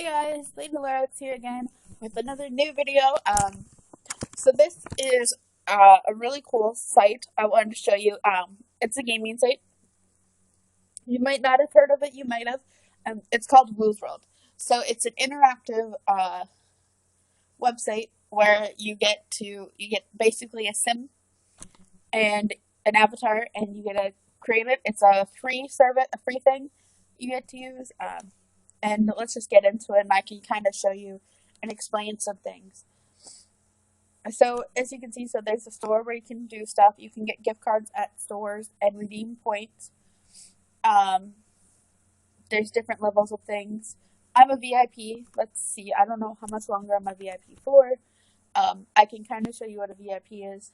Hey guys, Lady Laura's here again with another new video. So this is a really cool site I wanted to show you. It's a gaming site. You might not have heard of it. You might have. It's called Woozworld. So it's an interactive website where you get basically a sim and an avatar, and you get to create it. It's a free service, a free thing you get to use. And let's just get into it, and I can kind of show you and explain some things. So as you can see, so there's a store where you can do stuff. You can get gift cards at stores and redeem points. Um, there's different levels of things. I'm a VIP. Let's see. I don't know how much longer I'm a VIP for. I can kind of show you what a VIP is.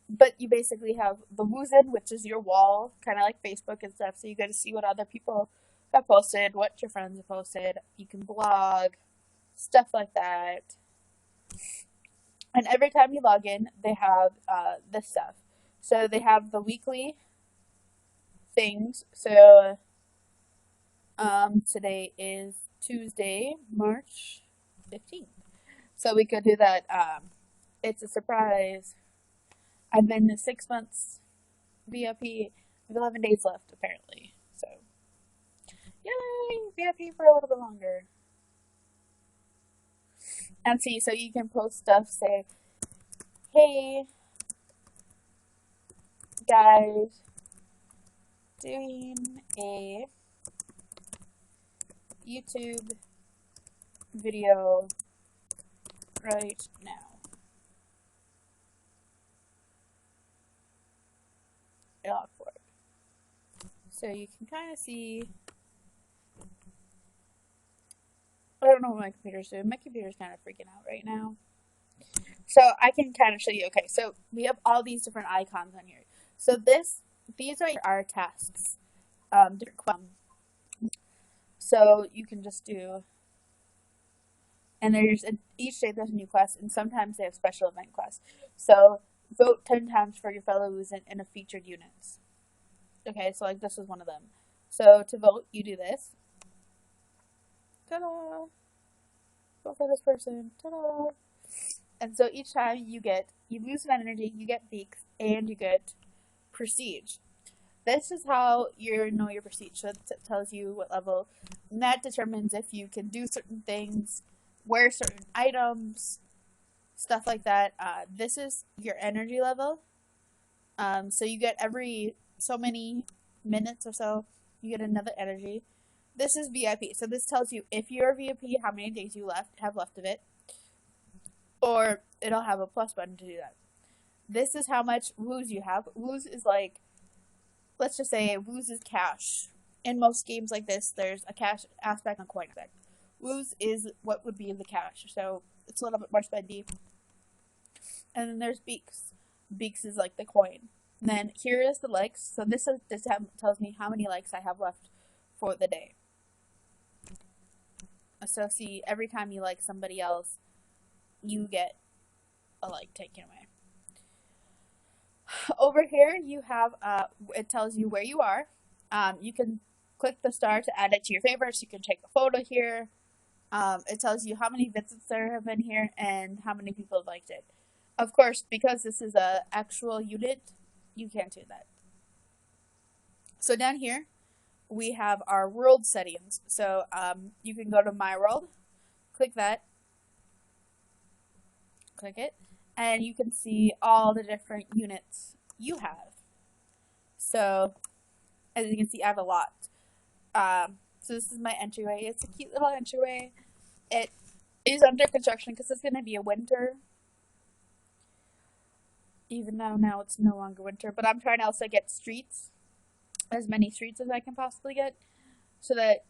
But you basically have the Woozen, which is your wall, kind of like Facebook and stuff. So you get to see what other people have posted, what your friends have posted. You can blog, stuff like that. And every time you log in, they have this stuff. So they have the weekly things. So today is Tuesday, March 15th. So we could do that. It's a surprise. I've been 6 months VIP with 11 days left, apparently. So, yay! VIP for a little bit longer. And see, so you can post stuff, say, hey, guys, doing a YouTube video right now. Awkward. So you can kind of see. I don't know what my computer's doing. My computer's kind of freaking out right now. So I can kind of show you. Okay, so we have all these different icons on here. So these are our tasks. So you can just do, and there's each day there's a new quest, and sometimes they have special event quests. So vote 10 times for your fellow Woozen in a featured units. Okay, so like this is one of them. So to vote, you do this. Ta-da! Vote for this person. Ta-da! And so each time you lose some energy, you get beaks, and you get prestige. This is how you know your prestige. So it tells you what level, and that determines if you can do certain things, wear certain items, stuff like that. This is your energy level. So you get every so many minutes or so, you get another energy. This is VIP. So this tells you if you're a VIP, how many days you have left of it. Or it'll have a plus button to do that. This is how much Wooz you have. Wooz is like, let's just say Wooz is cash. In most games like this, there's a cash aspect and a coin aspect. Wooz is what would be in the cash. So it's a little bit more spendy. And then there's Beaks. Beaks is like the coin. And then here is the likes. So this tells me how many likes I have left for the day. So see, every time you like somebody else, you get a like taken away. Over here, you have, it tells you where you are. You can click the star to add it to your favorites. You can take a photo here. It tells you how many visits there have been here and how many people have liked it. Of course, because this is an actual unit, you can't do that. So down here, we have our world settings. So you can go to My World, click that, click it, and you can see all the different units you have. So as you can see, I have a lot. So this is my entryway. It's a cute little entryway. It is under construction because it's going to be a winter. Even though now it's no longer winter. But I'm trying to also get streets. As many streets as I can possibly get. So that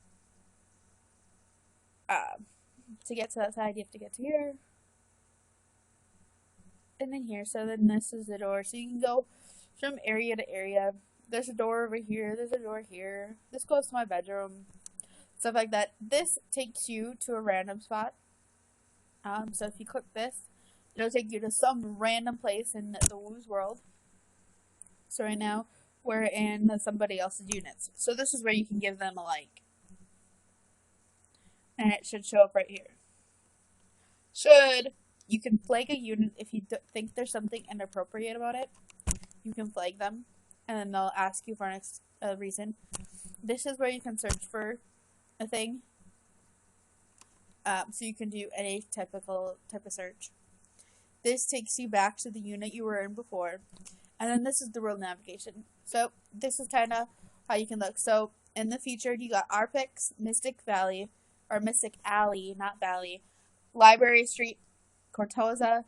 to get to that side, you have to get to here. And then here. So then this is the door. So you can go from area to area. There's a door over here. There's a door here. This goes to my bedroom. Stuff like that. This takes you to a random spot. So if you click this, it'll take you to some random place in the Woozworld. So right now, we're in somebody else's units. So this is where you can give them a like. and it should show up right here. You can flag a unit if you think there's something inappropriate about it. You can flag them, and then they'll ask you for a reason. This is where you can search for a thing. So you can do any type of search. This takes you back to the unit you were in before. And then this is the world navigation. So this is kind of how you can look. So in the featured, you got Arpix, Mystic Valley, or Mystic Alley, not Valley, Library Street, Cortoza,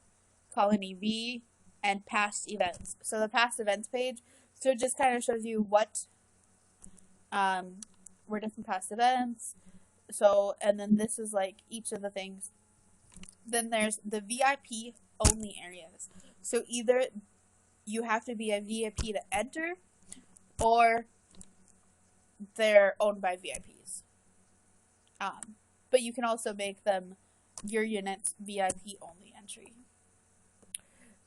Colony V, and past events. So the past events page, so it just kind of shows you what were different past events. So, and then this is like each of the things. Then there's the VIP only areas. So either you have to be a VIP to enter, or they're owned by VIPs. But you can also make them your units VIP only entry.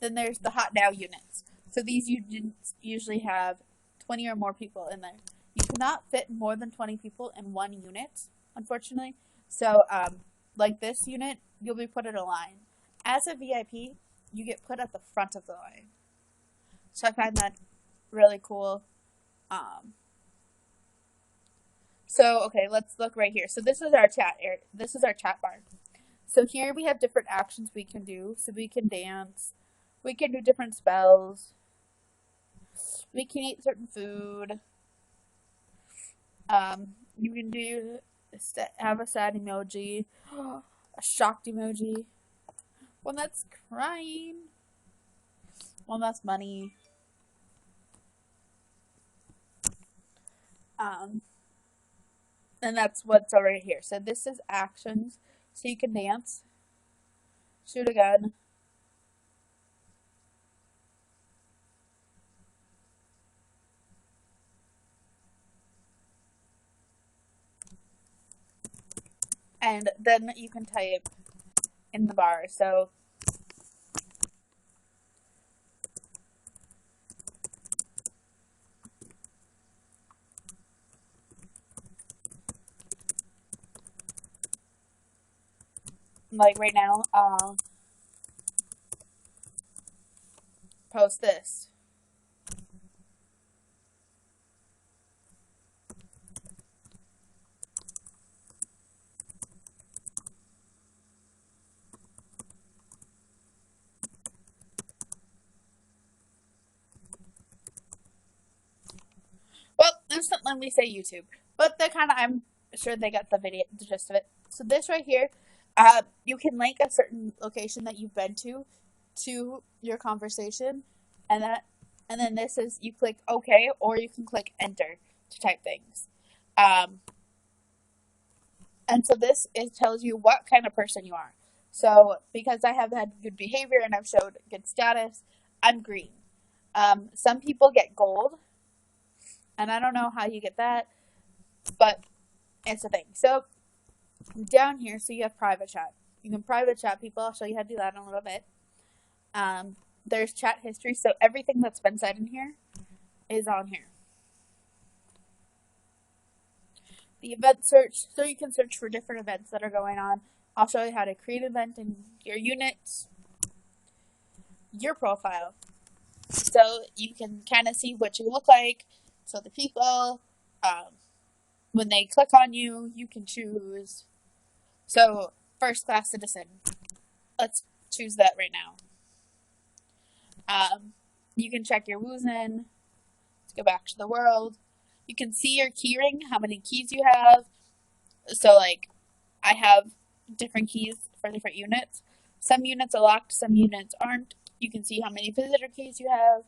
Then there's the hot now units. So these units usually have 20 or more people in there. You cannot fit more than 20 people in one unit, unfortunately. So, like this unit, you'll be put in a line. As a VIP, you get put at the front of the line. So I find that really cool. So, okay, let's look right here. So this is our chat area. This is our chat bar. So here we have different actions we can do. So we can dance. We can do different spells. We can eat certain food. You can do have a sad emoji, a shocked emoji, one that's crying, one that's money. And that's what's over here. So this is actions. So you can dance, shoot a gun, and then you can type in the bar. So like right now, post this. Well, instantly we say YouTube, but they kind of, I'm sure they got the gist of it. So this right here, you can link a certain location that you've been to your conversation, and then this is you click OK, or you can click Enter to type things. And so this tells you what kind of person you are. So because I have had good behavior and I've showed good status, I'm green. Some people get gold, and I don't know how you get that, but it's a thing. So down here, so you have private chat. You can private chat people. I'll show you how to do that in a little bit. There's chat history, so everything that's been said in here is on here. The event search, so you can search for different events that are going on. I'll show you how to create an event in your units, your profile. So you can kind of see what you look like. So the people, when they click on you, you can choose. So first class citizen, let's choose that right now. You can check your Woozen. Let's go back to the world. You can see your keyring, how many keys you have. So like, I have different keys for different units. Some units are locked, some units aren't. You can see how many visitor keys you have,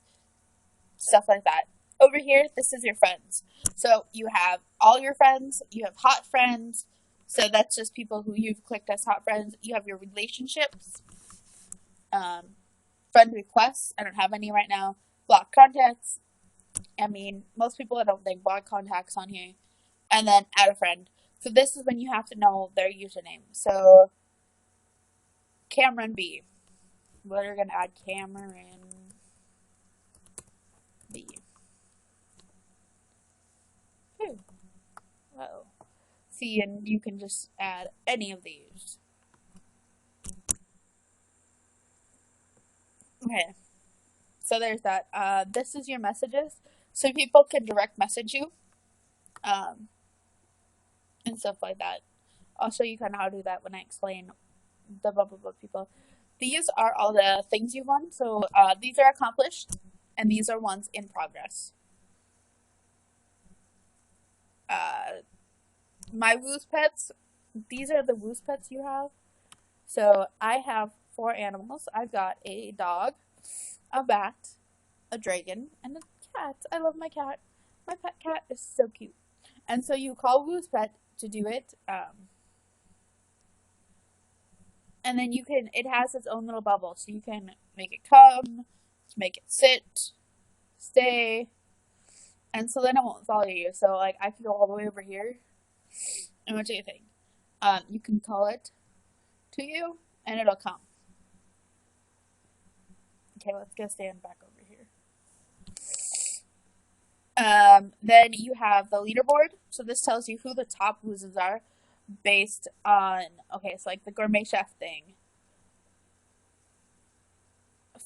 stuff like that. Over here, this is your friends. So you have all your friends, you have hot friends, so that's just people who you've clicked as hot friends. You have your relationships, friend requests, I don't have any right now, block contacts, I mean, most people I don't think block contacts on here, and then add a friend. So this is when you have to know their username. So Cameron B. We're going to add Cameron B. Whoa. see, and you can just add any of these. Okay, so there's that. This is your messages, so people can direct message you, um, and stuff like that. I'll show you kind of how to do that when I explain the blah blah blah people. These are all the things you've won. So these are accomplished, and these are ones in progress. My Wooz pets. These are the Wooz pets you have. So I have 4 animals. I've got a dog, a bat, a dragon, and a cat. I love my cat. My pet cat is so cute. And so you call Woo's pet to do it. And then you can, it has its own little bubble. So you can make it come, make it sit, stay. And so then it won't follow you. So like I can go all the way over here. And what do you think? You can call it to you and it'll come. Okay, let's go stand back over here. Then you have the leaderboard. So this tells you who the top Woozens are based on, okay, so like the gourmet chef thing.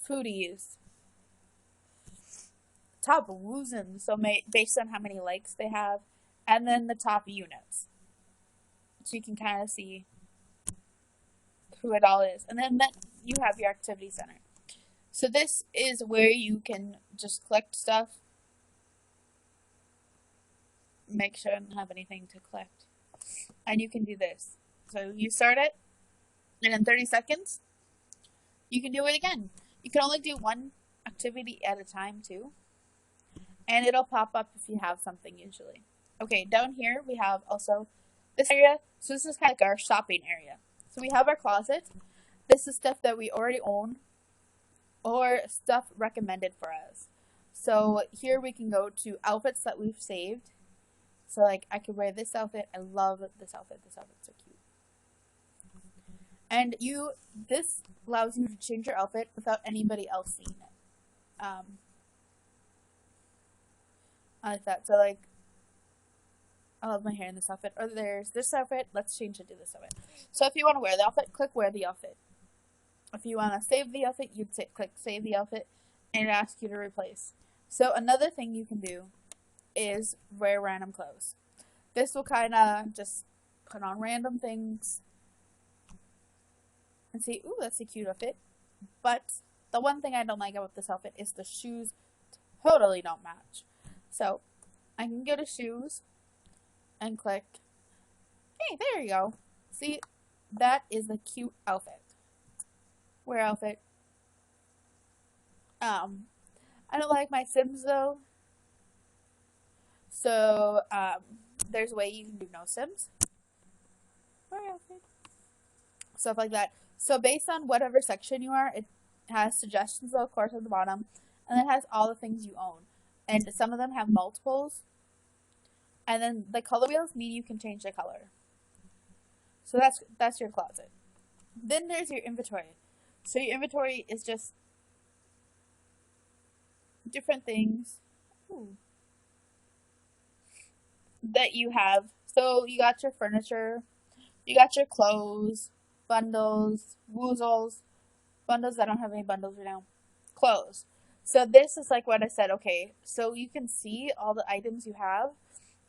Foodies. Top Woozens, so based on how many likes they have. And then the top units. So you can kind of see who it all is. And then you have your activity center. So this is where you can just collect stuff. Make sure I don't have anything to collect. And you can do this. So you start it, and in 30 seconds, you can do it again. You can only do one activity at a time too. And it'll pop up if you have something usually. Okay, down here we have also this area. So this is kind of like our shopping area. So we have our closet. This is stuff that we already own or stuff recommended for us. So here we can go to outfits that we've saved. So like I could wear this outfit. I love this outfit. This outfit's so cute. And this allows you to change your outfit without anybody else seeing it. I like that. So like I love my hair in this outfit. Or there's this outfit. Let's change it to this outfit. So if you want to wear the outfit, click wear the outfit. If you want to save the outfit, you'd click save the outfit, and it asks you to replace. So another thing you can do is wear random clothes. This will kind of just put on random things and see, ooh, that's a cute outfit. But the one thing I don't like about this outfit is the shoes totally don't match. So I can go to shoes and click, hey, there you go. See, that is a cute outfit. Wear outfit. I don't like my Sims though. So, there's a way you can do no Sims. Wear outfit. Stuff like that. So based on whatever section you are, it has suggestions of course at the bottom. And it has all the things you own. And some of them have multiples. And then the color wheels mean you can change the color. So that's your closet. Then there's your inventory. So your inventory is just different things that you have. So you got your furniture, you got your clothes, bundles, woozles, bundles. I don't have any bundles right now. Clothes. So this is like what I said. Okay, so you can see all the items you have,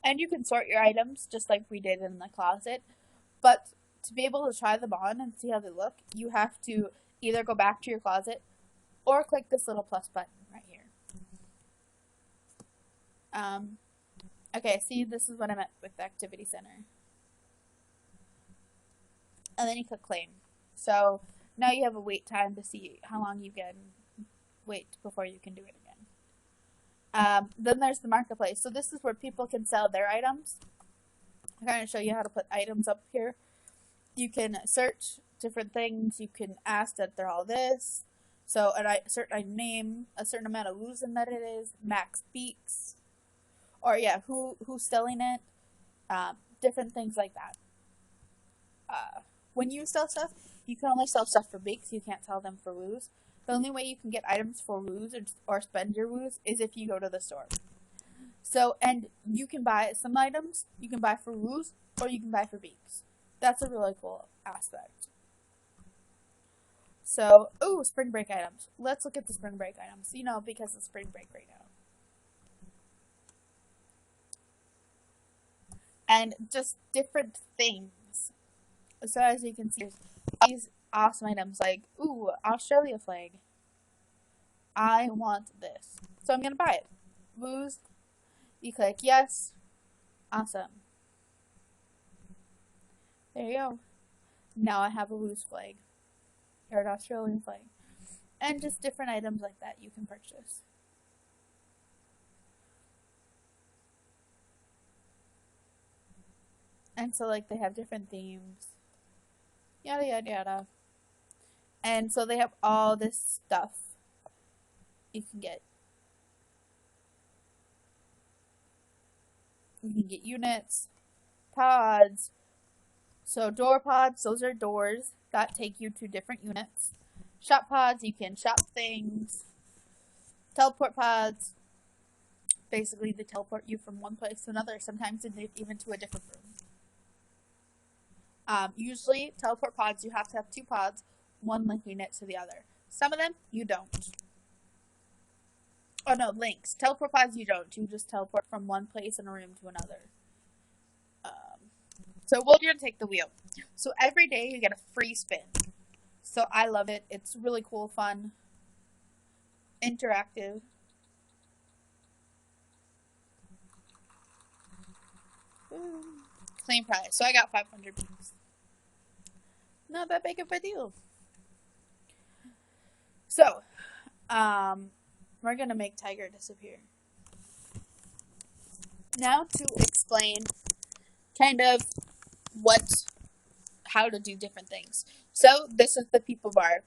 and you can sort your items just like we did in the closet. But to be able to try them on and see how they look, you have to either go back to your closet or click this little plus button right here. Okay, see, this is what I meant with the activity center. And then you click claim. So now you have a wait time to see how long you can wait before you can do it again. Then there's the marketplace. So this is where people can sell their items. I'm going to show you how to put items up here. You can search different things. You can ask that they're all this. So a certain name, a certain amount of Woozen that it is, max beaks, or yeah, who's selling it, different things like that. When you sell stuff, you can only sell stuff for beaks. You can't sell them for woos. The only way you can get items for woos or spend your woos is if you go to the store. So, and you can buy some items, you can buy for Woos, or you can buy for Beaks. That's a really cool aspect. So, oh, spring break items. Let's look at the spring break items, because it's spring break right now. And just different things. So, as you can see, there's these awesome items like, ooh, Australia flag. I want this. So, I'm going to buy it. Woos. You click yes. Awesome. There you go. Now I have a Woos flag. Or an Australian flag. And just different items like that you can purchase. And so, like, they have different themes. Yada, yada, yada. And so they have all this stuff you can get. You can get units, pods. So door pods, those are doors that take you to different units. Shop pods, you can shop things. Teleport pods, basically they teleport you from one place to another, sometimes even to a different room. Usually, teleport pods, you have to have 2 pods, one linking it to the other. Some of them, you don't. Oh no, links. Teleport pods, you don't. You just teleport from one place in a room to another. So we're going to take the wheel. So every day you get a free spin. So I love it. It's really cool, fun, interactive. Claim prize. So I got 500 bucks. Not that big of a deal. So, we're going to make Tiger disappear. Now to explain kind of how to do different things. So this is the people bar.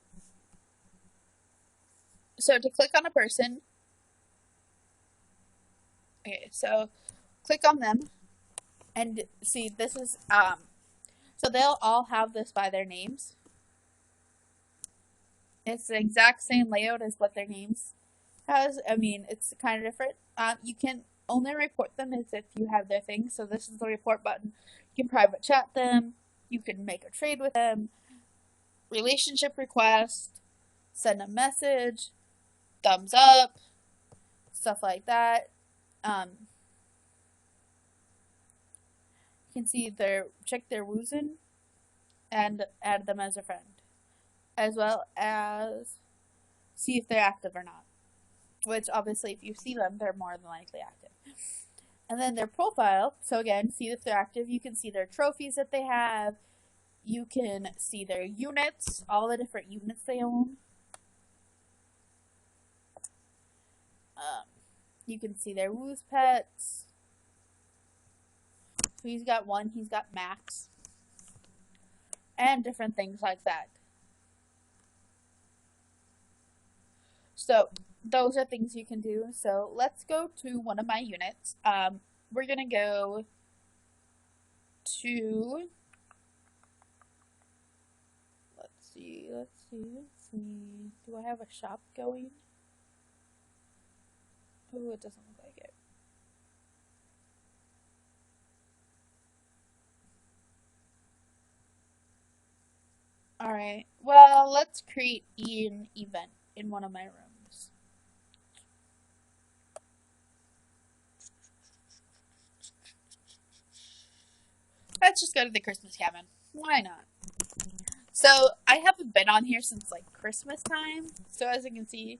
So to click on a person, okay, so click on them and see this is, so they'll all have this by their names. It's the exact same layout as what their names has. I mean, it's kind of different. You can only report them as if you have their things. So this is the report button. You can private chat them. You can make a trade with them. Relationship request. Send a message. Thumbs up. Stuff like that. You can see check their Woozen and add them as a friend. As well as see if they're active or not. Which obviously if you see them, they're more than likely active. And then their profile, so again, see if they're active. You can see their trophies that they have. You can see their units, all the different units they own. You can see their Woos pets. So he's got 1, he's got Max. And different things like that. So those are things you can do. So let's go to one of my units. We're going to go to, let's see. Do I have a shop going? Oh, it doesn't look like it. Alright, well, let's create an event in one of my rooms. Let's just go to the Christmas cabin. Why not? So, I haven't been on here since, like, Christmas time. So, as you can see,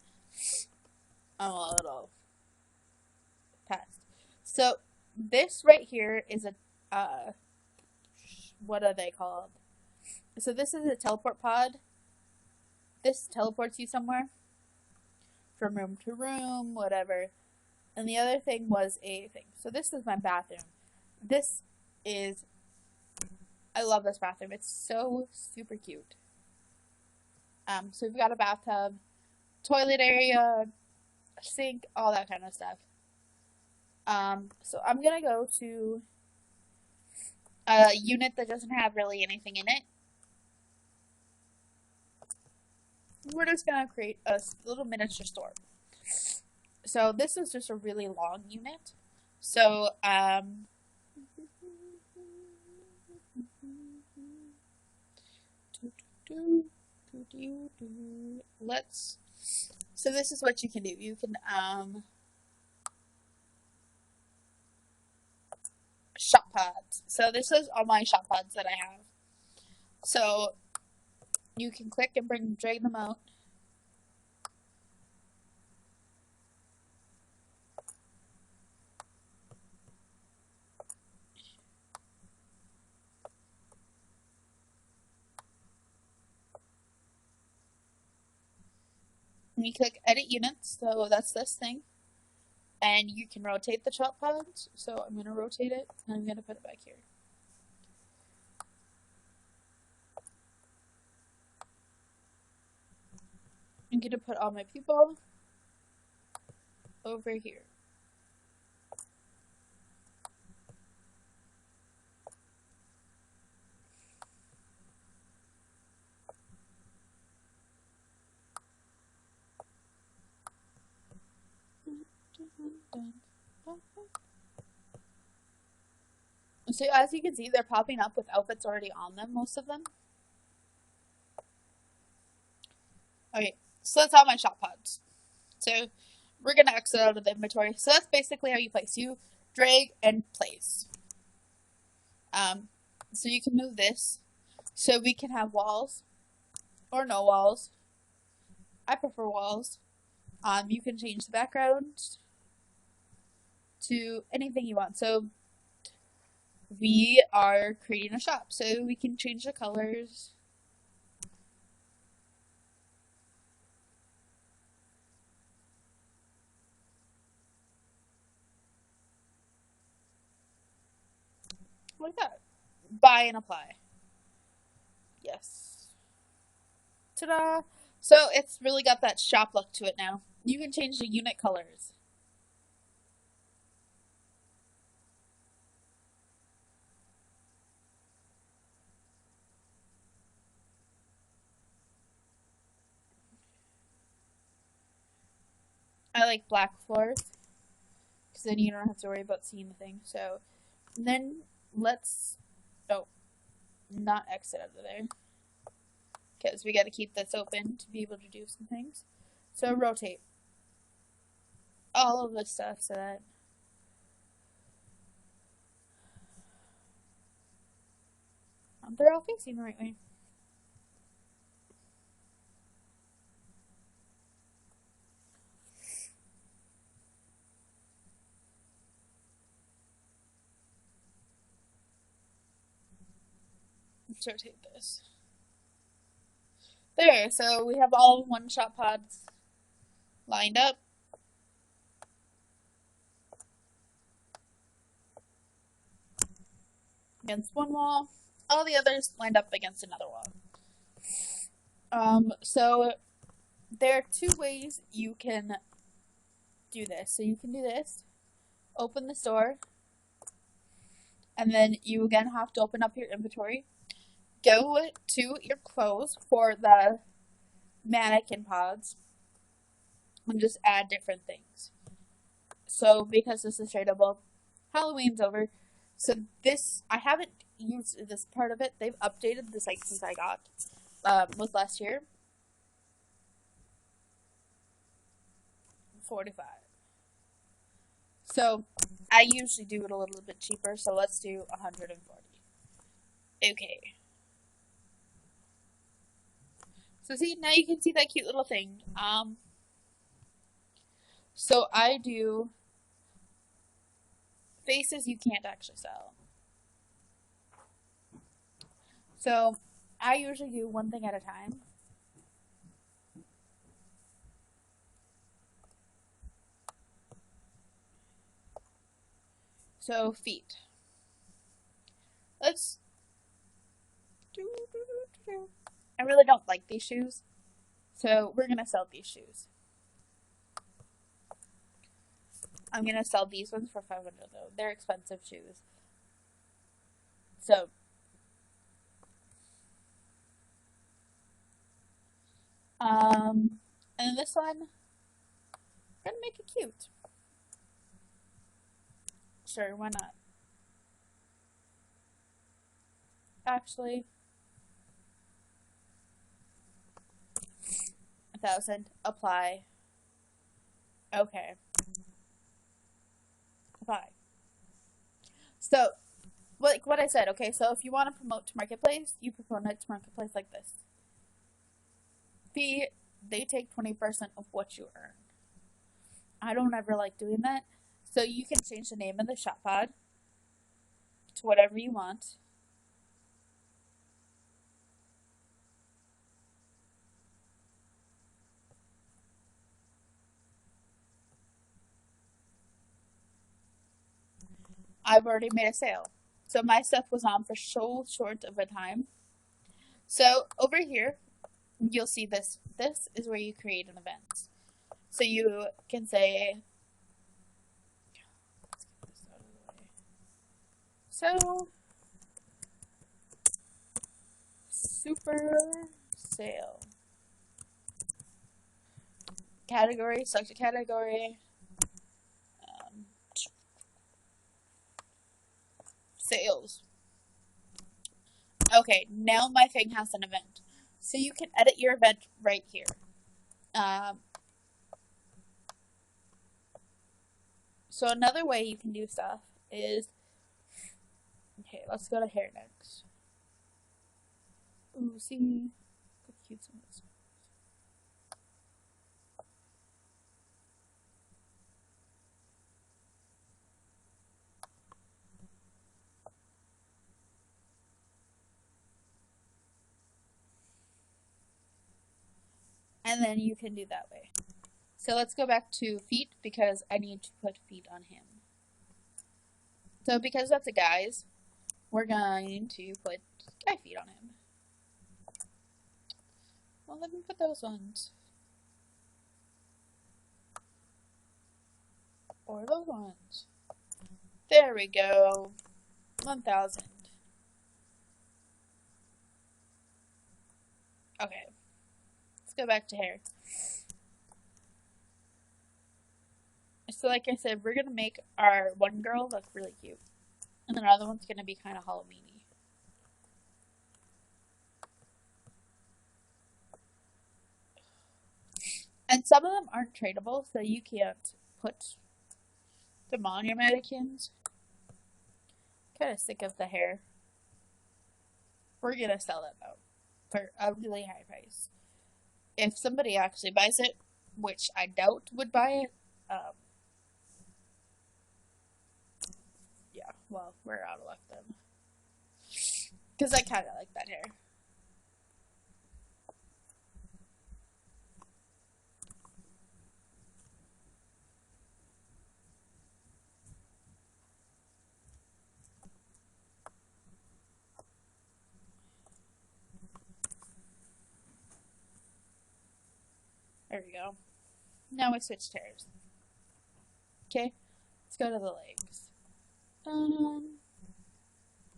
I'm a little past. So, this right here is a, what are they called? So, this is a teleport pod. This teleports you somewhere. From room to room, whatever. And the other thing was a thing. So, this is my bathroom. I love this bathroom. It's so super cute. So we've got a bathtub, toilet area, a sink, all that kind of stuff. So I'm gonna go to a unit that doesn't have really anything in it. We're just gonna create a little miniature store. So this is just a really long unit. So, let's, so this is what you can do. You can, shop pods. So this is all my shop pods that I have. So you can click and drag them out. And you click edit units, so that's this thing. And you can rotate the shop pods. So I'm gonna rotate it and I'm gonna put it back here. I'm gonna put all my people over here. So as you can see, they're popping up with outfits already on them, most of them. Okay, so that's all my shop pods. So we're gonna exit out of the inventory. So that's basically how you place. You drag and place. So you can move this. So we can have walls or no walls. I prefer walls. You can change the background to anything you want. So we are creating a shop, so we can change the colors. Like that. Buy and apply. Yes. Ta-da! So it's really got that shop look to it now. You can change the unit colors. I like black floors because then you don't have to worry about seeing the thing. So then let's, oh, not exit out of there because we got to keep this open to be able to do some things. So rotate all of this stuff so that they're all facing the right way. Let's rotate this. There, so we have all one-shot pods lined up. Against one wall, all the others lined up against another wall. So there are two ways you can do this. So you can do this, open the store, and then you again have to open up your inventory. Go to your clothes for the mannequin pods and just add different things. So because this is shareable, Halloween's over. So this, I haven't used this part of it. They've updated the site since I got, was last year. 45. So I usually do it a little bit cheaper, so let's do 140. Okay. So see, now you can see that cute little thing. So I do faces you can't actually sell. So I usually do one thing at a time. So feet. Let's I really don't like these shoes, so we're gonna sell these shoes. I'm gonna sell these ones for 500 though. They're expensive shoes. So and this one, we're gonna make it cute. Sure, why not? Actually, 1,000. Apply. Okay. Apply. So, like what I said, okay, so if you want to promote to Marketplace, you promote it to Marketplace like this. Fee, they take 20% of what you earn. I don't ever like doing that. So you can change the name of the shop pod to whatever you want. I've already made a sale. So my stuff was on for so short of a time. So over here, you'll see this. This is where you create an event. So you can say, let's get this out of the way. So, super sale. Category, select a category. Sales. Okay, now my thing has an event. So you can edit your event right here. So another way you can do stuff is, okay, let's go to hair next. Ooh, see, look how cute some of this. And then you can do that way. So let's go back to feet because I need to put feet on him. So because that's a guy's, we're going to put guy feet on him. Well, let me put those ones. Or those ones. There we go. 1,000. Okay. Let's go back to hair. So like I said, we're going to make our one girl look really cute. And then another one's going to be kind of Halloween-y. And some of them aren't tradable, so you can't put them on your mannequins. Kind of sick of the hair. We're going to sell it though for a really high price. If somebody actually buys it, which I doubt would buy it, yeah, well, we're out of luck then. Because I kind of like that hair. There we go. Now we switch hairs. Okay, let's go to the legs.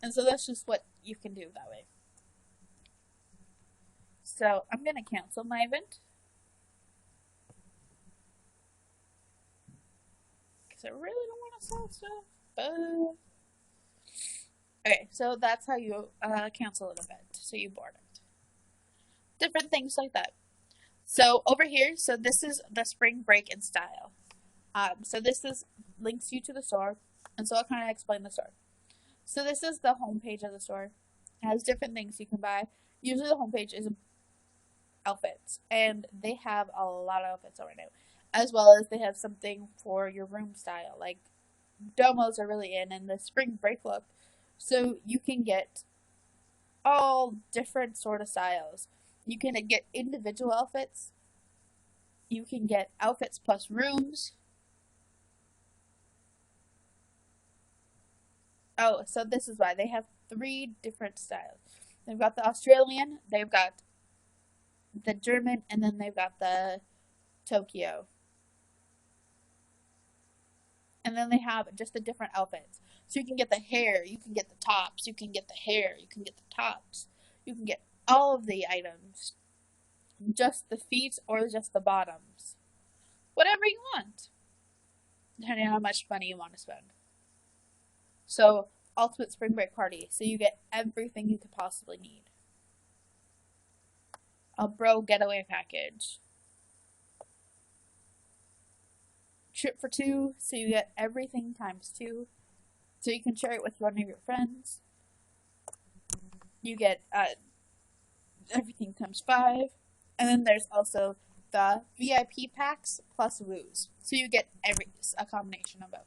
And so that's just what you can do that way. So I'm going to cancel my event. Because I really don't want to sell stuff. But... okay, so that's how you cancel an event. So you board it. Different things like that. So over here, so this is the spring break in style. So this is links you to the store. And so I'll kind of explain the store. So this is the homepage of the store. It has different things you can buy. Usually the homepage is outfits, and they have a lot of outfits right now, as well as they have something for your room style. Like domos are really in, and the spring break look. So you can get all different sort of styles. You can get individual outfits. You can get outfits plus rooms. Oh, so this is why they have 3 different styles. They've got the Australian, they've got the German, and then they've got the Tokyo. And then they have just the different outfits. So you can get the hair, you can get the tops, you can get the hair, you can get the tops, you can get all of the items. Just the feet or just the bottoms. Whatever you want. Depending on how much money you want to spend. So, Ultimate Spring Break Party. So you get everything you could possibly need. A Bro Getaway Package. Trip for two. So you get everything times two. So you can share it with one of your friends. You get everything times five. And then there's also the VIP packs plus Woos. So you get a combination of both.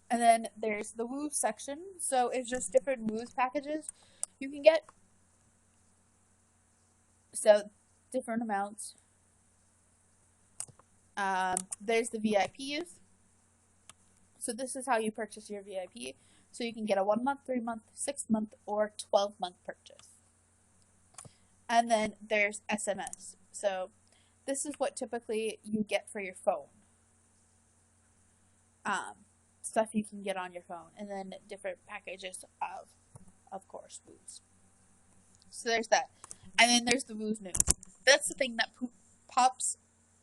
And then there's the Woo section. So it's just different Woos packages you can get. So different amounts. There's the VIPs. So this is how you purchase your VIP. So you can get a 1 month, 3 month, 6 month, or 12-month purchase. And then there's SMS. So this is what typically you get for your phone. Stuff you can get on your phone. And then different packages of course, Woos. So there's that. And then there's the Woos News. That's the thing that pops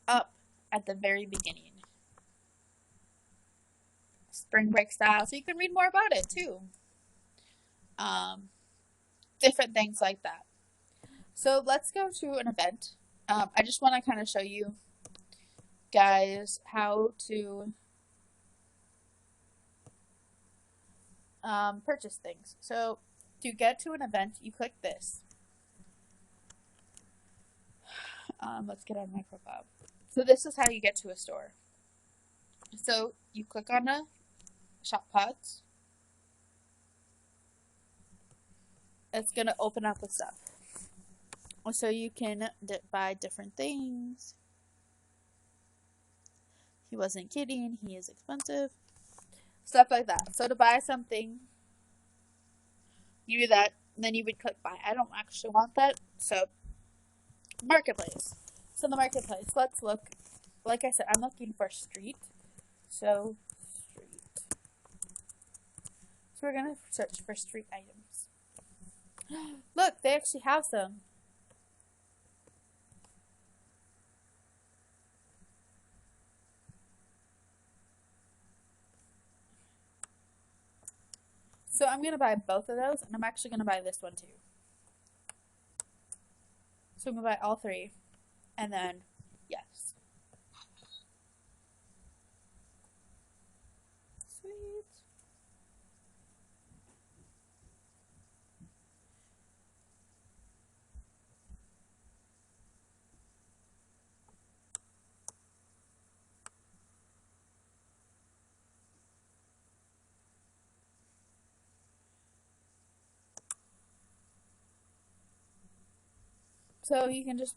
up at the very beginning. Spring break style, so you can read more about it too. Different things like that. So let's go to an event. I just want to kind of show you guys how to purchase things. So to get to an event, you click this. Let's get on my profile. So this is how you get to a store. So you click on a shop pods. It's gonna open up with stuff. So you can buy different things. He wasn't kidding. He is expensive. Stuff like that. So to buy something, you do that. And then you would click buy. I don't actually want that. So marketplace. So the marketplace. Let's look. Like I said, I'm looking for street. So street. So we're gonna search for street items. Look, they actually have some. So I'm gonna buy both of those, and I'm actually gonna buy this one too. So I'm gonna buy all three, and then yes. Sweet. So you can just,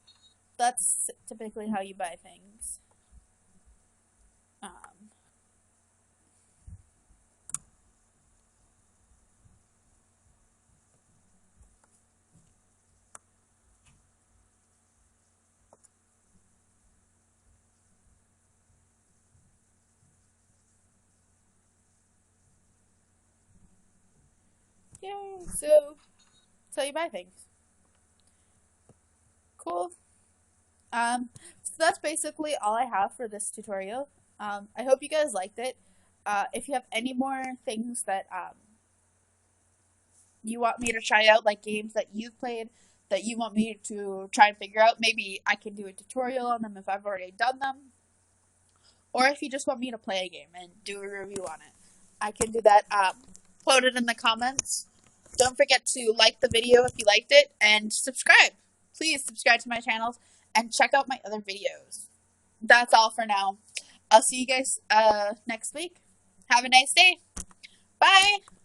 that's typically how you buy things. Yay, so that's how you buy things. Cool. So that's basically all I have for this tutorial. I hope you guys liked it. If you have any more things that you want me to try out, like games that you've played that you want me to try and figure out, maybe I can do a tutorial on them if I've already done them. Or if you just want me to play a game and do a review on it, I can do that. Put it in the comments. Don't forget to like the video if you liked it, and subscribe. Please subscribe to my channels and check out my other videos. That's all for now. I'll see you guys next week. Have a nice day. Bye!